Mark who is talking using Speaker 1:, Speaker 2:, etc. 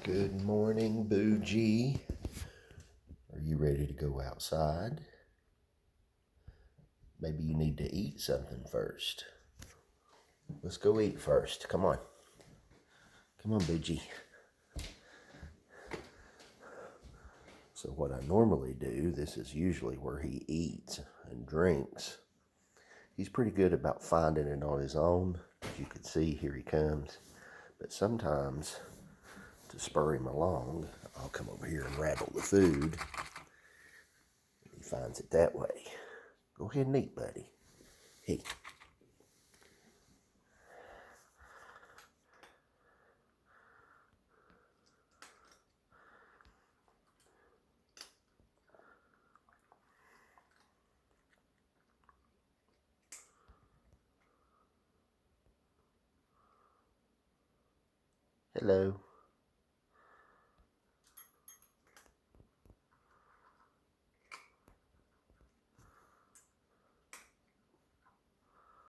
Speaker 1: Good morning, Boogee. Are you ready to go outside? Maybe you need to eat something first. Let's go eat first. Come on. Come on, Boogee. So what I normally do, this is usually where he eats and drinks. He's pretty good about finding it on his own. As you can see, here he comes. But sometimes, to spur him along, I'll come over here and rattle the food. He finds it that way. Go ahead and eat, buddy. Hey. Hello.